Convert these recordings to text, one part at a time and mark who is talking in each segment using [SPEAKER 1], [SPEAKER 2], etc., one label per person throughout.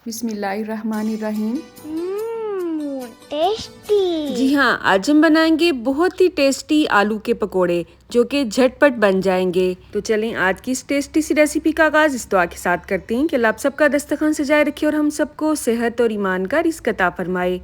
[SPEAKER 1] बिस्मिल्लाहिर्रहमानिर्रहीम।
[SPEAKER 2] टेस्टी।
[SPEAKER 1] जी हाँ, आज हम बनाएंगे बहुत ही टेस्टी आलू के पकोड़े जो कि झटपट बन जाएंगे। तो चलें आज की इस टेस्टी सी रेसिपी का आगाज़ इस दुआ के साथ करते हैं कि अल्लाह आप सबका दस्तरखान सजाए रखे और हम सबको सेहत और ईमान का रिज़्क अता फरमाए।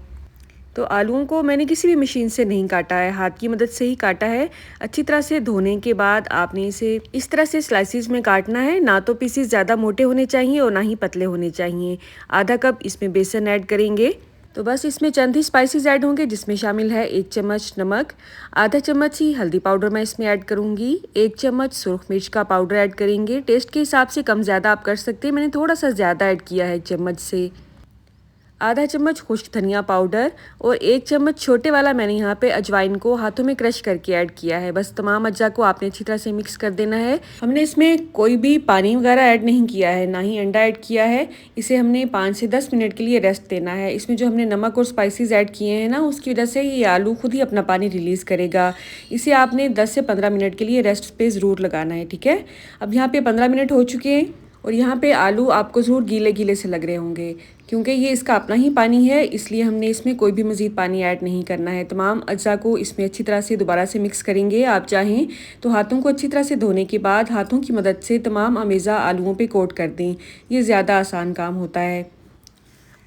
[SPEAKER 1] तो आलूओं को मैंने किसी भी मशीन से नहीं काटा है, हाथ की मदद से ही काटा है। अच्छी तरह से धोने के बाद आपने इसे इस तरह से स्लाइसिस में काटना है। ना तो पीसेस ज़्यादा मोटे होने चाहिए और ना ही पतले होने चाहिए। आधा कप इसमें बेसन ऐड करेंगे। तो बस इसमें चंद ही स्पाइसेस ऐड होंगे जिसमें शामिल है 1 चम्मच नमक, आधा चम्मच ही हल्दी पाउडर मैं इसमें ऐड करूँगी, 1 चम्मच सुरख मिर्च का पाउडर ऐड करेंगे। टेस्ट के हिसाब से कम ज़्यादा आप कर सकते हैं, मैंने थोड़ा सा ज़्यादा ऐड किया है 1 चम्मच से। आधा चम्मच खुश्क धनिया पाउडर और 1 चम्मच छोटे वाला मैंने यहाँ पे अजवाइन को हाथों में क्रश करके ऐड किया है। बस तमाम अज्जा को आपने अच्छी तरह से मिक्स कर देना है। हमने इसमें कोई भी पानी वगैरह ऐड नहीं किया है, ना ही अंडा ऐड किया है। इसे हमने 5 से 10 मिनट के लिए रेस्ट देना है। इसमें जो हमने नमक और स्पाइसेस ऐड किए हैं ना, उसकी वजह से ये आलू खुद ही अपना पानी रिलीज़ करेगा। इसे आपने 10 से 15 मिनट के लिए रेस्ट पे ज़रूर लगाना है, ठीक है। अब यहाँ पे 15 मिनट हो चुके हैं और यहाँ पे आलू आपको ज़रूर गीले गीले से लग रहे होंगे क्योंकि ये इसका अपना ही पानी है, इसलिए हमने इसमें कोई भी मज़ीद पानी ऐड नहीं करना है। तमाम अज्जा को इसमें अच्छी तरह से दोबारा से मिक्स करेंगे। आप चाहें तो हाथों को अच्छी तरह से धोने के बाद हाथों की मदद से तमाम अमेज़ा आलूओं पे कोट कर दें। ये ज़्यादा आसान काम होता है।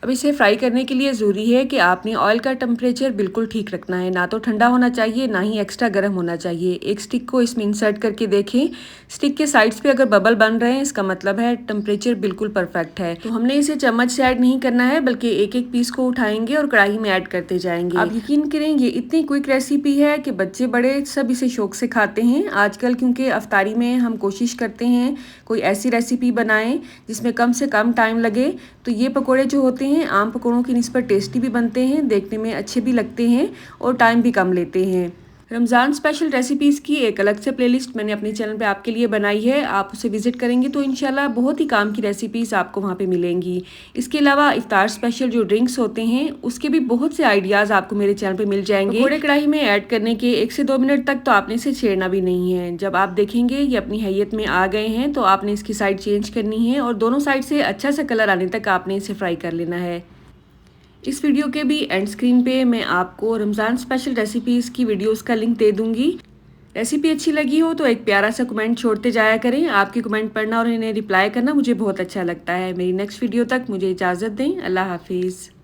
[SPEAKER 1] अब इसे फ्राई करने के लिए ज़रूरी है कि आपने ऑयल का टेम्परेचर बिल्कुल ठीक रखना है, ना तो ठंडा होना चाहिए ना ही एक्स्ट्रा गर्म होना चाहिए। एक स्टिक को इसमें इंसर्ट करके देखें, स्टिक के साइड्स पे अगर बबल बन रहे हैं इसका मतलब है टेम्परेचर बिल्कुल परफेक्ट है। तो हमने इसे चम्मच से ऐड नहीं करना है बल्कि एक एक पीस को उठाएंगे और कढ़ाई में ऐड करते जाएंगे। आप यकीन करें ये इतनी क्विक रेसिपी है कि बच्चे बड़े सब इसे शौक से खाते हैं आजकल, क्योंकि अफ्तारी में हम कोशिश करते हैं कोई ऐसी रेसिपी बनाएं जिसमें कम से कम टाइम लगे। तो ये पकौड़े जो होते हैं आम पकौड़ों की निस्बत टेस्टी भी बनते हैं, देखने में अच्छे भी लगते हैं और टाइम भी कम लेते हैं। रमज़ान स्पेशल रेसिपीज़ की एक अलग से प्लेलिस्ट मैंने अपने चैनल पे आपके लिए बनाई है, आप उसे विजिट करेंगे तो इंशाल्लाह बहुत ही काम की रेसिपीज़ आपको वहाँ पे मिलेंगी। इसके अलावा इफ्तार स्पेशल जो ड्रिंक्स होते हैं उसके भी बहुत से आइडियाज़ आपको मेरे चैनल पे मिल जाएंगे। पकौड़े कढ़ाई में ऐड करने के 1 से 2 मिनट तक तो आपने इसे छेड़ना भी नहीं है। जब आप देखेंगे ये अपनी हैयत में आ गए हैं तो आपने इसकी साइड चेंज करनी है और दोनों साइड से अच्छा सा कलर आने तक आपने इसे फ्राई कर लेना है। इस वीडियो के भी एंड स्क्रीन पे मैं आपको रमज़ान स्पेशल रेसिपीज़ की वीडियोस का लिंक दे दूंगी। रेसिपी अच्छी लगी हो तो एक प्यारा सा कमेंट छोड़ते जाया करें। आपके कमेंट पढ़ना और इन्हें रिप्लाई करना मुझे बहुत अच्छा लगता है। मेरी नेक्स्ट वीडियो तक मुझे इजाज़त दें। अल्लाह हाफिज़।